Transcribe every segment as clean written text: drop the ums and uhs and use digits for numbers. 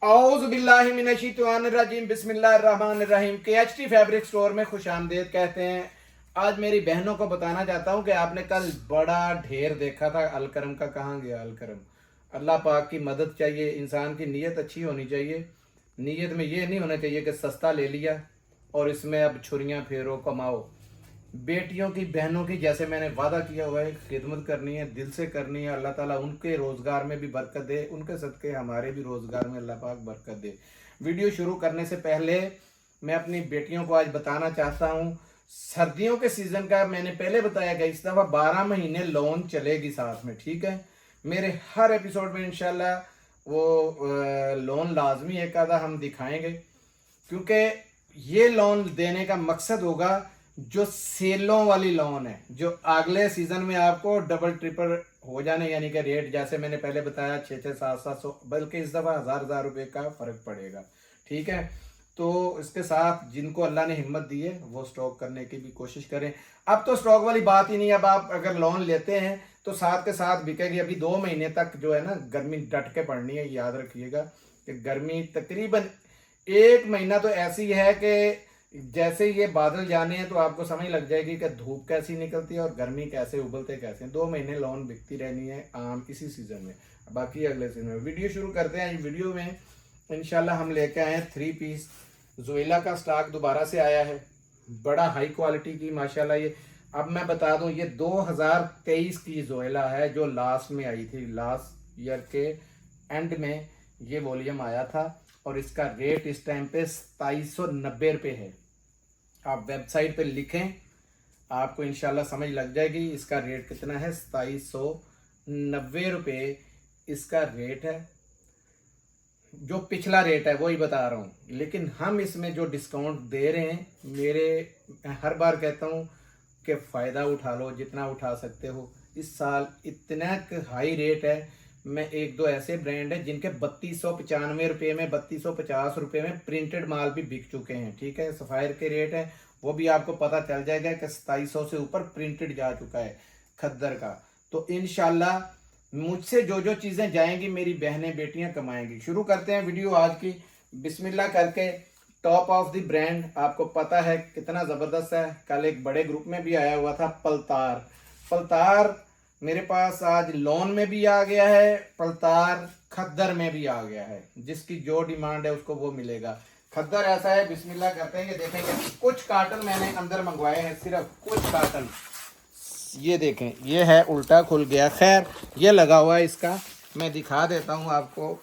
औज़ुबिल्लाहिमिनश्शैतानिर्रजीम बिस्मिल्लाहिर्रहमानिर्रहीम। KHT fabric store में खुश आमदेद कहते हैं। आज मेरी बहनों को बताना चाहता हूँ कि आपने कल बड़ा ढेर देखा था अलकरम का, कहाँ गया अलकरम। अल्लाह पाक की मदद चाहिए, इंसान की नीयत अच्छी होनी चाहिए। नीयत में ये नहीं होना चाहिए कि सस्ता ले लिया और इसमें अब छुरियाँ फेरो कमाओ। बेटियों की, बहनों की, जैसे मैंने वादा किया हुआ है, खिदमत करनी है, दिल से करनी है। अल्लाह ताला उनके रोज़गार में भी बरकत दे, उनके सदक़े हमारे भी रोज़गार में अल्लाह पाक बरकत दे। वीडियो शुरू करने से पहले मैं अपनी बेटियों को आज बताना चाहता हूँ, सर्दियों के सीज़न का मैंने पहले बताया कि इस दफ़ा 12 महीने लोन चलेगी साथ में, ठीक है। मेरे हर एपिसोड में इंशाल्लाह वो लोन लाजमी एक आधा हम दिखाएंगे, क्योंकि ये लोन देने का मकसद होगा जो सेलों वाली लोन है, जो अगले सीजन में आपको डबल ट्रिपल हो जाने, यानी कि रेट जैसे मैंने पहले बताया 600-700 बल्कि इस दफ़ा हज़ार रुपये का फ़र्क पड़ेगा, ठीक है। तो इसके साथ जिनको अल्लाह ने हिम्मत दी है वो स्टॉक करने की भी कोशिश करें। अब तो स्टॉक वाली बात ही नहीं, अब आप अगर लोन लेते हैं तो साथ के साथ बिकेगी। अभी 2 महीने तक जो है ना गर्मी डट के पड़नी है, याद रखिएगा कि गर्मी तकरीबन 1 महीना तो ऐसी है कि जैसे ये बादल जाने हैं तो आपको समझ लग जाएगी कि धूप कैसी निकलती है और गर्मी कैसे उबलते कैसे। 2 महीने लोन बिकती रहनी है आम इसी सीजन में, बाकी अगले सीजन में। वीडियो शुरू करते हैं। वीडियो में इंशाल्लाह हम लेके आए हैं 3 पीस जोइला का स्टॉक दोबारा से आया है, बड़ा हाई क्वालिटी की माशाल्लाह। ये अब मैं बता दूं, ये 2023 की जोइला है जो लास्ट में आई थी, लास्ट ईयर के एंड में ये वॉल्यूम आया था और इसका रेट इस टाइम पे 2790 रुपये है। आप वेबसाइट पे लिखें, आपको इंशाल्लाह समझ लग जाएगी इसका रेट कितना है। 2790 रुपये इसका रेट है। जो पिछला रेट है वही बता रहा हूँ, लेकिन हम इसमें जो डिस्काउंट दे रहे हैं, मैं हर बार कहता हूँ कि फ़ायदा उठा लो जितना उठा सकते हो। इस साल इतना हाई रेट है। मैं 1-2 ऐसे ब्रांड हैं जिनके 3295 रुपये में, 3250 रुपये में प्रिंटेड माल भी बिक चुके हैं, ठीक है। सफ़ायर के रेट है वो भी आपको पता चल जाएगा कि 2700 से ऊपर प्रिंटेड जा चुका है खद्दर का। तो इंशाल्लाह मुझसे जो जो चीज़ें जाएंगी मेरी बहनें बेटियां कमाएंगी। शुरू करते हैं वीडियो आज की बिस्मिल्लाह करके। टॉप ऑफ द ब्रांड आपको पता है कितना ज़बरदस्त है। कल एक बड़े ग्रुप में भी आया हुआ था पलतार। पलतार मेरे पास आज लोन में भी आ गया है, पलतार खद्दर में भी आ गया है। जिसकी जो डिमांड है उसको वो मिलेगा। खद्दर ऐसा है, बिस्मिल्लाह करते हैं। ये देखेंगे कुछ कार्टन मैंने अंदर मंगवाए हैं, सिर्फ कुछ कार्टन। ये देखें, ये है उल्टा खुल गया। खैर ये लगा हुआ है इसका, मैं दिखा देता हूँ आपको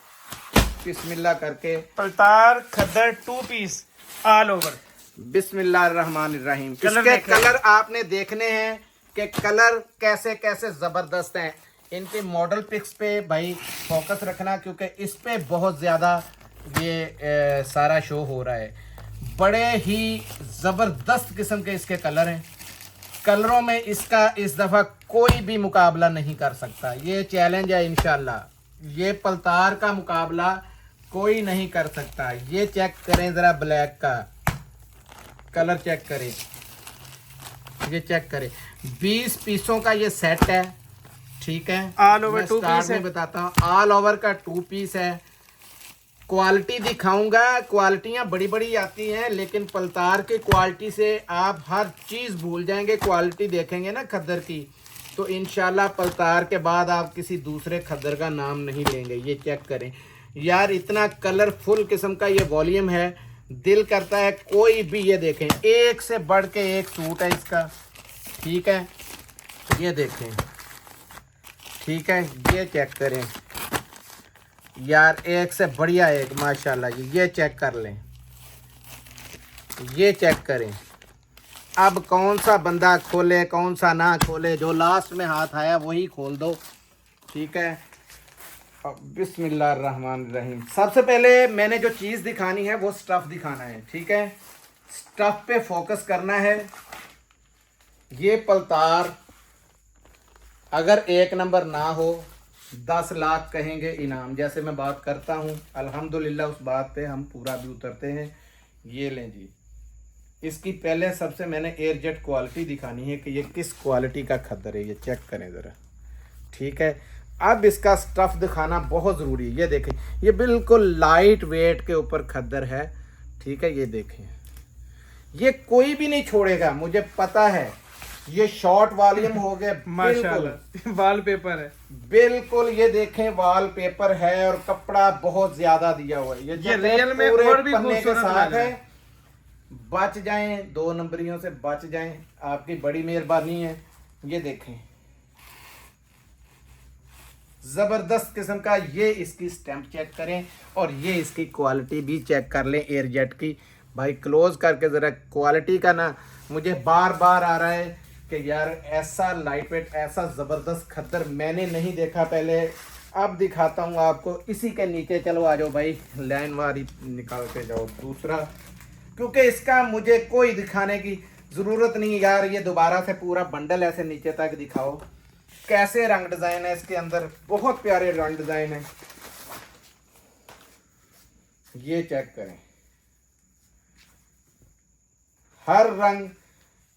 बिस्मिल्लाह करके। पलतार खद्दर 2 पीस ऑल ओवर। बिस्मिल्लाहिर्रहमानिर्रहीम। इसके कलर आपने देखने हैं कि कलर कैसे कैसे जबरदस्त हैं। इनके मॉडल पिक्स पे भाई फोकस रखना, क्योंकि इस पे बहुत ज़्यादा ये सारा शो हो रहा है। बड़े ही ज़बरदस्त किस्म के इसके कलर हैं। कलरों में इसका इस दफ़ा कोई भी मुकाबला नहीं कर सकता। ये चैलेंज है, इंशाल्लाह ये पलतार का मुकाबला कोई नहीं कर सकता। ये चेक करें ज़रा, ब्लैक का कलर चेक करें, ये चेक करें। 20 पीसों का ये सेट है, ठीक है। ऑल ओवर 2 पीस है, बताता हूँ। ऑल ओवर का 2 पीस है। क्वालिटी दिखाऊंगा, क्वालिटियाँ बड़ी बड़ी आती हैं, लेकिन पलतार की क्वालिटी से आप हर चीज़ भूल जाएंगे। क्वालिटी देखेंगे ना खद्दर की, तो इंशाल्लाह पलतार के बाद आप किसी दूसरे खद्दर का नाम नहीं लेंगे। ये चेक करें यार, इतना कलरफुल किस्म का ये वॉल्यूम है, दिल करता है कोई भी। ये देखें, एक से बढ़ के एक सूट है इसका, ठीक है। ये देखें, ठीक है। ये चेक करें यार, एक से बढ़िया एक माशाल्लाह। ये चेक कर लें, ये चेक करें। अब कौन सा बंदा खोले कौन सा ना खोले, जो लास्ट में हाथ आया वही खोल दो, ठीक है। अब बिस्मिल्लाहिर्रहमानिर्रहीम। सबसे पहले मैंने जो चीज़ दिखानी है वो स्टफ़ दिखाना है, ठीक है। स्टफ़ पे फोकस करना है। ये पलतार अगर 1 नंबर ना हो 10 लाख कहेंगे इनाम, जैसे मैं बात करता हूँ अल्हम्दुलिल्लाह उस बात पे हम पूरा भी उतरते हैं। ये लें जी, इसकी पहले सबसे मैंने एयरजेट क्वालिटी दिखानी है कि ये किस क्वालिटी का खद्दर है। ये चेक करें ज़रा, ठीक है। अब इसका स्टफ दिखाना बहुत ज़रूरी है। ये देखें, ये बिल्कुल लाइट वेट के ऊपर खद्दर है, ठीक है। ये देखें, ये कोई भी नहीं छोड़ेगा, मुझे पता है। ये शॉर्ट वॉल्यूम हो गए, माशाल्लाह वॉलपेपर है बिल्कुल। ये देखें वॉलपेपर है और कपड़ा बहुत ज्यादा दिया हुआ है। ये रियल में और भी पन्ने के खूबसूरत साथ लग रहा है। बच जाएं, 2 नंबरियों से बच जाएं, आपकी बड़ी मेहरबानी है। ये देखें, जबरदस्त किस्म का। ये इसकी स्टैंप चेक करें और ये इसकी क्वालिटी भी चेक कर लें एयरजेट की। भाई क्लोज करके जरा क्वालिटी का ना, मुझे बार बार आ रहा है कि यार ऐसा लाइट वेट, ऐसा जबरदस्त खद्दर मैंने नहीं देखा पहले। अब दिखाता हूँ आपको। इसी के नीचे चलो आ जाओ भाई, लाइन वारी निकाल के जाओ दूसरा, क्योंकि इसका मुझे कोई दिखाने की जरूरत नहीं यार। ये दोबारा से पूरा बंडल ऐसे नीचे तक दिखाओ। कैसे रंग डिजाइन है इसके अंदर, बहुत प्यारे रंग डिजाइन है। ये चेक करें, हर रंग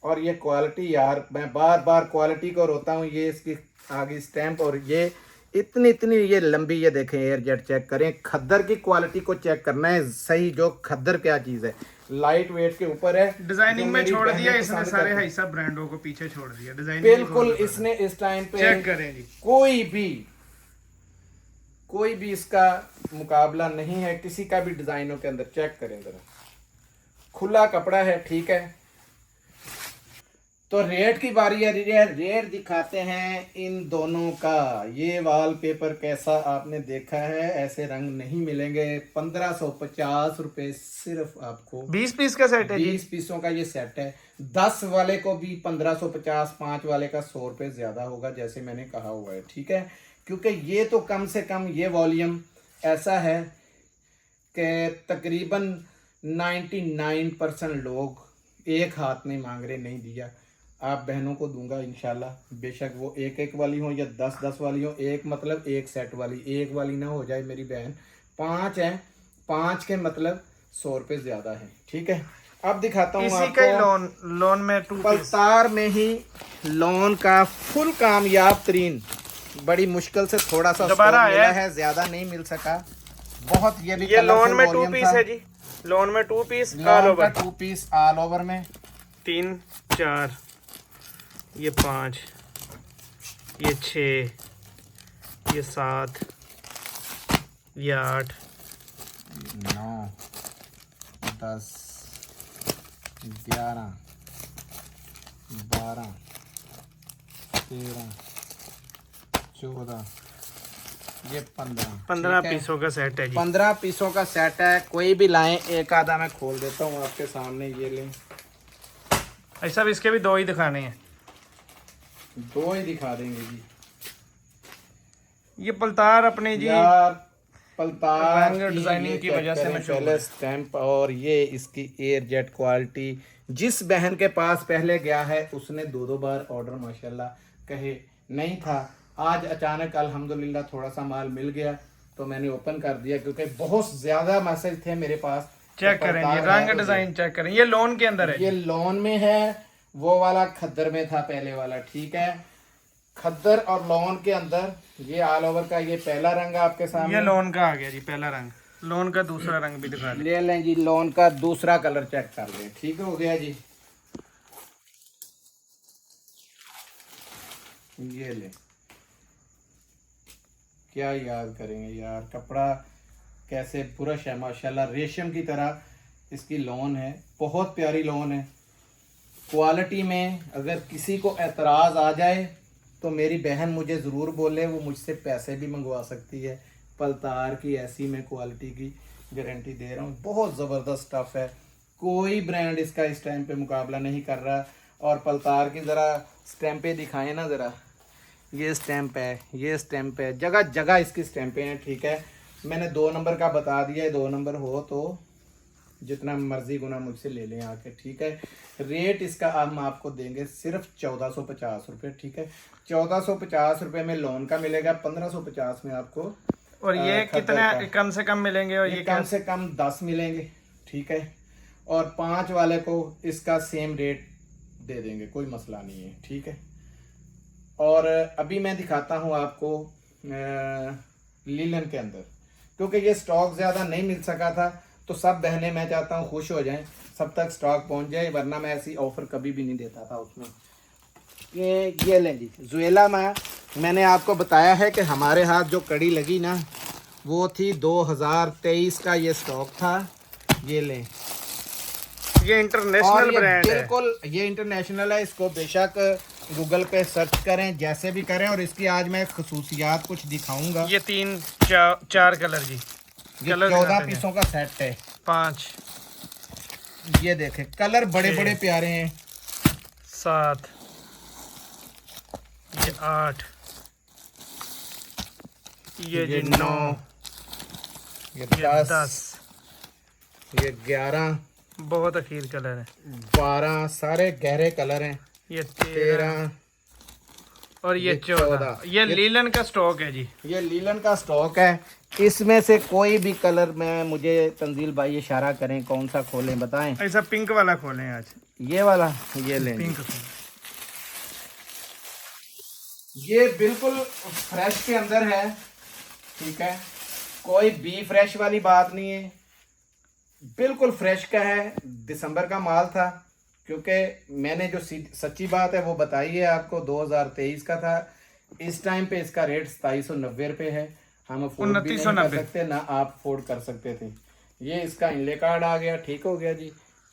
और ये क्वालिटी। यार मैं बार बार क्वालिटी को रोता हूँ। ये इसकी आगे स्टैंप और ये इतनी इतनी ये लंबी। ये देखें एयरजेट चेक करें, खद्दर की क्वालिटी को चेक करना है सही। जो खद्दर क्या चीज़ है, लाइट वेट के ऊपर है। डिजाइनिंग में छोड़ दिया इसने, सारे हाइसा ब्रांडों को पीछे छोड़ दिया। डिजाइनिंग बिल्कुल इसने इस टाइम पे चेक करें जी, कोई भी इसका मुकाबला नहीं है किसी का भी डिजाइनों के अंदर। चेक करें जरा, खुला कपड़ा है, ठीक है। तो रेट की बारी है। रेट दिखाते हैं इन दोनों का। ये वॉलपेपर कैसा आपने देखा है, ऐसे रंग नहीं मिलेंगे। 1550 रुपए सिर्फ आपको। 20 पीस का सेट है जी, 20 पीसों का ये सेट है। 10 वाले को भी 1550, 5 वाले का 100 रुपये ज्यादा होगा, जैसे मैंने कहा हुआ है, ठीक है। क्योंकि ये तो कम से कम ये वॉल्यूम ऐसा है कि तकरीबन 99% लोग एक हाथ में मांग रहे, नहीं दिया। आप बहनों को दूंगा इंशाल्लाह, बेशक वो एक एक वाली हो या 10 वाली हो। एक मतलब एक सेट वाली, एक वाली ना हो जाए मेरी बहन। 5 है, 5 के मतलब 100 रुपये ज्यादा है, ठीक है। अब दिखाता हूँ इसी का ही लोन में 2 पीस। पल्सार में ही लोन का फुल कामयाब तरीन, बड़ी मुश्किल से थोड़ा सा दोबारा मिला है, ज्यादा नहीं मिल सका। बहुत ये लोन में 2 पीस है जी, लोन में 2 piece all over, 2 piece all over में। 3 4 ये 5 ये 6 ये 7 ये 8 9 10 11 12 13 14 ये 15 पीसों का सेट है जी। 15 पीसों का सेट है। कोई भी लाएं, एक आधा मैं खोल देता हूँ आपके सामने। ये लें, ऐसा भी इसके भी 2 ही दिखाने हैं, 2 ही दिखा देंगे जी। ये पलतार अपने जी यार पलतार रंग डिजाइनिंग की वजह से मशहूर पहले है। स्टैंप और ये इसकी एयरजेट क्वालिटी। जिस बहन के पास पहले गया है उसने 2 बार ऑर्डर माशाल्लाह कहे नहीं था। आज अचानक अल्हम्दुलिल्लाह थोड़ा सा माल मिल गया तो मैंने ओपन कर दिया, क्योंकि बहुत ज्यादा मैसेज थे मेरे पास। चेक करें जी, रंग डिजाइन चेक करें। ये लोन के अंदर है, ये लोन में है, वो वाला खद्दर में था पहले वाला, ठीक है। खद्दर और लोन के अंदर ये ऑल ओवर का ये पहला रंग आपके सामने। ये लोन का आ गया जी पहला रंग। लोन का दूसरा रंग भी दिखा ले लें जी, लोन का दूसरा कलर चेक कर लें, ठीक हो गया जी। ये ले, क्या याद करेंगे यार, कपड़ा कैसे बुरश है माशाल्लाह, रेशम की तरह इसकी लोन है। बहुत प्यारी लोन है। क्वालिटी में अगर किसी को एतराज़ आ जाए तो मेरी बहन मुझे ज़रूर बोले, वो मुझसे पैसे भी मंगवा सकती है। पलतार की ऐसी मैं क्वालिटी की गारंटी दे रहा हूँ। बहुत ज़बरदस्त स्टफ़ है, कोई ब्रांड इसका इस टाइम पे मुकाबला नहीं कर रहा। और पलतार की ज़रा स्टैंपें दिखाएं ना ज़रा। ये स्टैंप है, ये स्टैंप है, जगह जगह इसकी स्टैंपें हैं, ठीक है। मैंने 2 नंबर का बता दिया है, 2 नंबर हो तो जितना मर्जी गुना मुझसे ले लें आके, ठीक है। रेट इसका हम आपको देंगे सिर्फ 1450 रुपये, ठीक है। 1450 रुपये में लोन का मिलेगा, 1550 में आपको। और ये कितने कम से कम मिलेंगे? और ये कम से कम 10 मिलेंगे, ठीक है। और 5 वाले को इसका सेम रेट दे देंगे, कोई मसला नहीं है, ठीक है। और अभी मैं दिखाता हूँ आपको लीलन के अंदर, क्योंकि ये स्टॉक ज़्यादा नहीं मिल सका था। तो सब बहनें मैं चाहता हूँ खुश हो जाएं, सब तक स्टॉक पहुँच जाए, वरना मैं ऐसी ऑफ़र कभी भी नहीं देता था उसमें। ये लें जी जुएला में, मैंने आपको बताया है कि हमारे हाथ जो कड़ी लगी ना वो थी 2023 का ये स्टॉक था। ये लें, ये और इंटरनेशनल ये ब्रांड है। बिल्कुल ये इंटरनेशनल है। इसको बेशक गूगल पे सर्च करें, जैसे भी करें। और इसकी आज मैं खसूसियात कुछ दिखाऊंगा। ये 3-4 कलर जी, ये कलर 14 दिखाते हैं। पीसों का सेट है। 5, ये देखें कलर बड़े छः। बड़े प्यारे हैं। 7, ये 8, ये जी 9, ये ये 10, 10, ये 11, बहुत अखीर कलर है। 12, सारे गहरे कलर हैं। ये 13, और ये ये 14। ये ये लीलन का स्टॉक है जी। ये लीलन का स्टॉक है। इसमें से कोई भी कलर में मुझे तंजील भाई इशारा करें, कौन सा खोलें बताएं। ऐसा पिंक वाला खोलें आज। ये वाला, ये लें। पिंक खोलें। ये बिल्कुल फ्रेश के अंदर है, ठीक है, कोई बी फ्रेश वाली बात नहीं है, बिल्कुल फ्रेश का है। दिसंबर का माल था, क्योंकि मैंने जो सच्ची बात है वो बताई है आपको। 2023 का था। इस टाइम पे इसका रेट 2790 रुपये है। हम अफोर्ड भी नहीं कर सकते, ना आप अफोर्ड कर सकते थे। ये इसका इनले कार्ड आ गया, ठीक हो गया जी।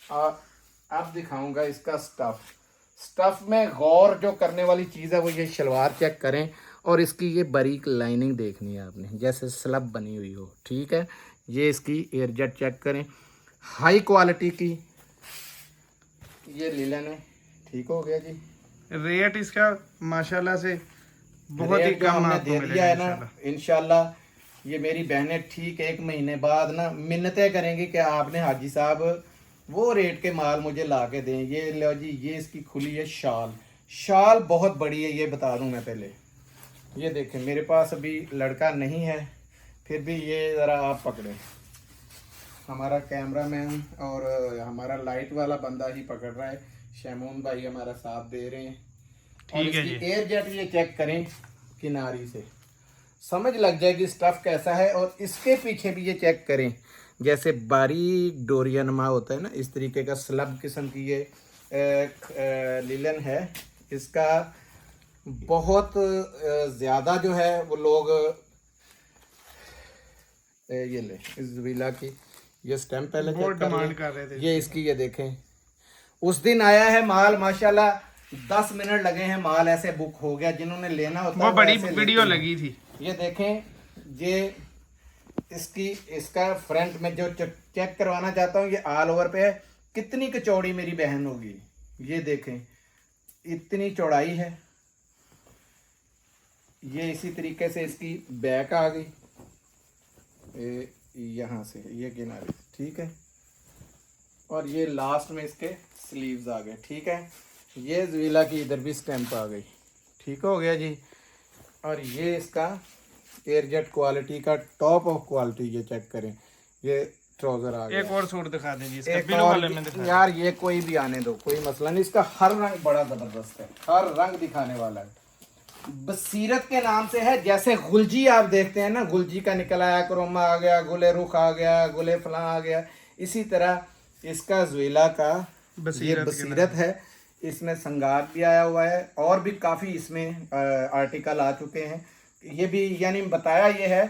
अब दिखाऊंगा इसका स्टफ में गौर जो करने वाली चीज़ है वो ये शलवार चेक करें, और इसकी ये बारीक लाइनिंग देखनी है आपने, जैसे स्लब बनी हुई हो, ठीक है। ये इसकी एयरजेट चेक करें, हाई क्वालिटी की ये लीलन है, ठीक हो गया जी। रेट इसका माशाल्लाह से बहुत ही रेट जो कम हमने आपको दे दिया है ना, मिलेगा इंशाल्लाह ये मेरी बहनें ठीक 1 महीने बाद ना मिन्नतें करेंगी कि आपने हाजी साहब वो रेट के माल मुझे ला के दें। ये लो जी, ये इसकी खुली है शाल बहुत बड़ी है, ये बता दूं मैं पहले। ये देखें, मेरे पास अभी लड़का नहीं है, फिर भी ये ज़रा आप पकड़ें। हमारा कैमरामैन और हमारा लाइट वाला बंदा ही पकड़ रहा है, शैमून भाई हमारा साथ दे रहे हैं। और ठीक है इसकी जी। एयर जेट ये चेक करें, किनारी से समझ लग जाएगी स्टफ कैसा है। और इसके पीछे भी ये चेक करें, जैसे बारीक डोरियनमा होता है ना, इस तरीके का स्लब किस्म की ये लीलन है। इसका बहुत ज़्यादा जो है वो लोग ये ले इस विला की ये स्टैम्प पहले बहुत चेक कर डिमांड लें। कर रहे थे। ये इसकी ये देखें, उस दिन आया है माल माशाल्लाह, 10 मिनट लगे हैं, माल ऐसे बुक हो गया। जिन्होंने लेना होता वो है बड़ी ऐसे वीडियो लेते हैं। लगी थी। ये देखें, ये इसका फ्रंट में जो चेक करवाना चाहता हूँ, ये ऑल ओवर पे है। कितनी चौड़ी मेरी बहन होगी, ये देखें, इतनी चौड़ाई है। ये इसी तरीके से इसकी बैक आ गई, यहाँ से ये किनारे, ठीक है। और ये लास्ट में इसके स्लीव्स आ गए, ठीक है। ये ज़वीला की इधर भी स्टैम्प आ गई, ठीक हो गया जी। और ये इसका एयरजेट क्वालिटी का टॉप ऑफ क्वालिटी, ये चेक करें, ये ट्राउज़र आ गया। एक और सूट दिखा दें जी, इसका एक ब्लू और वाले में दिखा यार, ये कोई भी आने दो, कोई मसला नहीं। इसका हर रंग बड़ा ज़बरदस्त है, हर रंग दिखाने वाला है। बसीरत के नाम से है, जैसे गुलजी आप देखते हैं ना, गुलजी का निकल आया, क्रोमा आ गया, गुले रुख आ गया, गुले फला आ गया, इसी तरह इसका ज़वीला का ये बसीरत है। इसमें संगार भी आया हुआ है, और भी काफ़ी इसमें आर्टिकल आ चुके हैं। ये भी यानी बताया ये है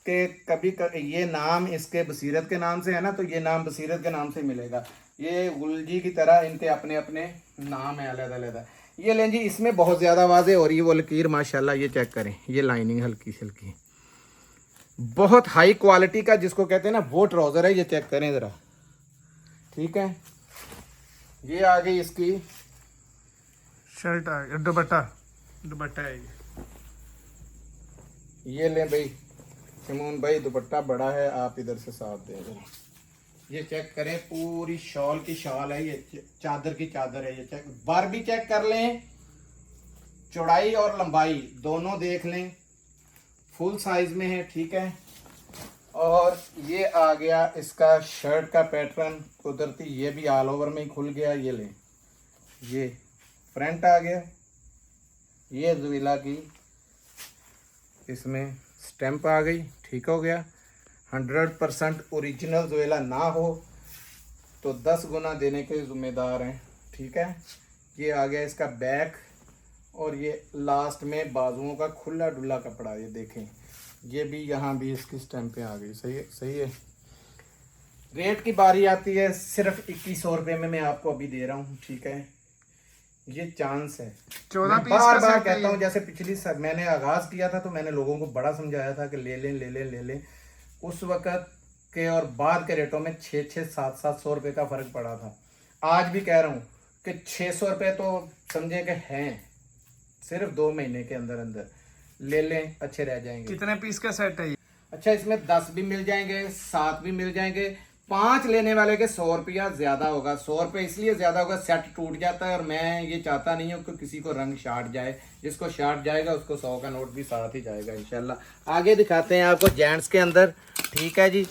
कि ये नाम इसके बसीरत के नाम से है ना, तो ये नाम बसीरत के नाम से मिलेगा। ये गुलजी की तरह इनके अपने अपने नाम है अलग-अलग। ये लें जी, इसमें बहुत ज़्यादा वाज़े हो रही है वो लकीर माशाल्लाह, ये चेक करें, ये लाइनिंग हल्की से हल्की, बहुत हाई क्वालिटी का जिसको कहते हैं ना वो ट्राउज़र है। ये चेक करें ज़रा, ठीक है। ये आ गई इसकी शर्ट आ गया, दुपट्टा है ये लें भाई शमून भाई, दुपट्टा बड़ा है, आप इधर से साथ दे दें। ये चेक करें, पूरी शॉल की शॉल है, ये चादर की चादर है। ये चेक बार भी चेक कर लें, चौड़ाई और लंबाई दोनों देख लें, फुल साइज में है, ठीक है। और ये आ गया इसका शर्ट का पैटर्न कुदरती, ये भी ऑल ओवर में ही खुल गया। ये लें, ये फ्रंट आ गया, ये ज़वीला की इसमें स्टैंप आ गई, ठीक हो गया। 100% ओरिजिनल जोएला ना हो तो 10 गुना देने के ज़िम्मेदार हैं, ठीक है। ये आ गया इसका बैक, और ये लास्ट में बाजुओं का खुला डुला कपड़ा, ये देखें, ये भी यहाँ भी इसकी स्टैंपें आ गई। सही है, सही है। रेट की बारी आती है, सिर्फ 2100 रुपये में मैं आपको अभी दे रहा हूँ, ठीक है। ये चांस है, 14 मैं पीस बार का बार सेट है कहता हूँ, ये। जैसे पिछली मैंने आगाज़ किया था तो मैंने लोगों को बड़ा समझाया था कि ले लें ले लें ले लें। उस वक़्त के और बाद के रेटों में 600-700 रुपये का फ़र्क पड़ा था। आज भी कह रहा हूँ कि 600 रुपये तो समझे कि हैं, सिर्फ 2 महीने के अंदर अंदर ले लें, अच्छे रह जाएंगे। कितने पीस का सेट है ये? अच्छा, इसमें 10 भी मिल जाएंगे, 7 भी मिल जाएंगे। 5 लेने वाले के 100 रुपया ज़्यादा होगा। 100 रुपये इसलिए ज़्यादा होगा, सेट टूट जाता है और मैं ये चाहता नहीं हूँ कि किसी को रंग शार्ट जाए। जिसको शार्ट जाएगा उसको 100 का नोट भी साथ ही जाएगा इंशाल्लाह। आगे दिखाते हैं आपको जेंट्स के अंदर, ठीक है जी।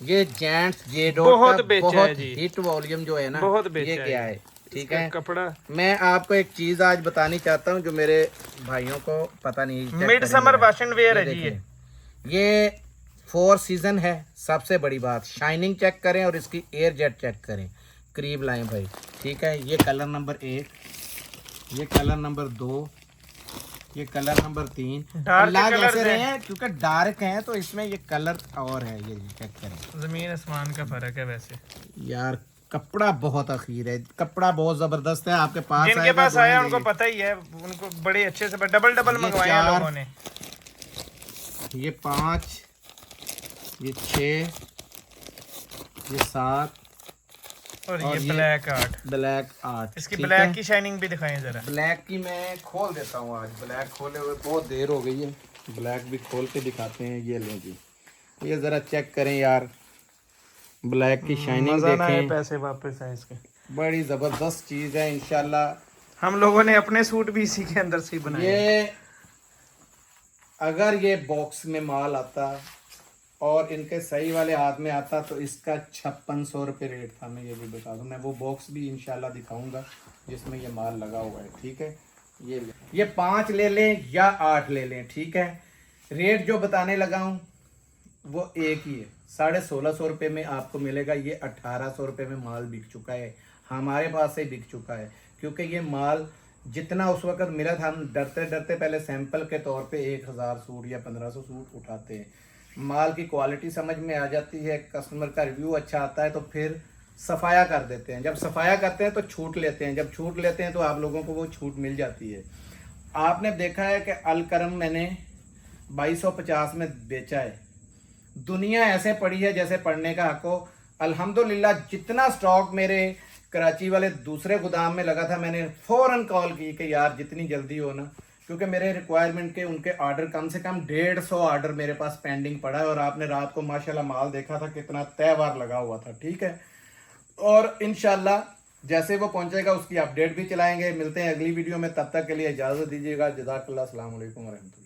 ये जेंट्स जे डॉट बहुत का बेचा है बहुत जी। हिट वॉल्यूम जो है ना, बहुत बेचा ये है क्या है, ठीक है। कपड़ा मैं आपको एक चीज़ आज बतानी चाहता हूँ जो मेरे भाइयों को पता नहीं। चेक मिड करें समर जरा। फैशन वेयर है जी ये। देखें, ये 4 सीजन है। सबसे बड़ी बात, शाइनिंग चेक करें और इसकी एयर जेट चेक करें, करीब लाएं भाई, ठीक है। ये कलर नंबर 1, ये कलर नंबर 2, ये कलर नंबर 3। डार्क लाग कलर ऐसे रहे हैं क्योंकि डार्क हैं तो इसमें ये कलर और है, ये चेक करें। जमीन आसमान का फर्क है वैसे यार कपड़ा बहुत अखीर है, कपड़ा बहुत जबरदस्त है। आपके पास जिनके आएगा, पास आया जोएंगे उनको पता ही है, उनको बड़े अच्छे से डबल डबल ये मंगवाए हैं 4, लोगों ने। ये 5, ये 6, ये 7 और और ये ये ब्लैक आर्ट, ब्लैक 8। इसकी ब्लैक की शाइनिंग भी दिखाएं जरा। ब्लैक की मैं खोल देता हूँ आज, ब्लैक खोले हुए बहुत देर हो गई है, ब्लैक भी खोल के दिखाते हैं। ये लें जी, ये ज़रा चेक करें यार, ब्लैक की शाइनिंग मजा ना आए, देखें, पैसे वापस आए इसके। बड़ी ज़बरदस्त चीज़ है इंशाल्लाह। हम लोगों ने अपने सूट भी इसी के अंदर से ही बनाए। ये अगर ये बॉक्स में माल आता और इनके सही वाले हाथ में आता तो इसका 5600 रुपये रेट था। मैं ये भी बता दूं, मैं वो बॉक्स भी इंशाल्लाह दिखाऊंगा जिसमें ये माल लगा हुआ है, ठीक है। ये 5 ले लें या 8 ले लें, ठीक है। रेट जो बताने लगा हूँ वो एक ही है, 1650 रुपये में आपको मिलेगा। ये 1800 रुपये में माल बिक चुका है, हमारे पास से बिक चुका है, क्योंकि ये माल जितना उस वक्त मिला था, हम डरते डरते पहले सैंपल के तौर पे 1000 सूट या 1500 सूट उठाते हैं। माल की क्वालिटी समझ में आ जाती है, कस्टमर का रिव्यू अच्छा आता है तो फिर सफाया कर देते हैं। जब सफाया करते हैं तो छूट लेते हैं, जब छूट लेते हैं तो आप लोगों को वो छूट मिल जाती है। आपने देखा है कि अलकरम मैंने 2250 में बेचा है। दुनिया ऐसे पड़ी है जैसे पढ़ने का हक हो। अल्हम्दुलिल्लाह जितना स्टॉक मेरे कराची वाले दूसरे गोदाम में लगा था, मैंने फ़ौरन कॉल की कि यार जितनी जल्दी हो ना, क्योंकि मेरे रिक्वायरमेंट के उनके ऑर्डर कम से कम 150 ऑर्डर मेरे पास पेंडिंग पड़ा है। और आपने रात को माशाल्लाह माल देखा था कितना तयवार लगा हुआ था, ठीक है। और इंशाल्लाह जैसे वो पहुंचेगा उसकी अपडेट भी चलाएंगे। मिलते हैं अगली वीडियो में, तब तक के लिए इजाज़त दीजिएगा। जज़ाकल्लाह, अस्सलाम वालेकुम व रहमतुल्लाह।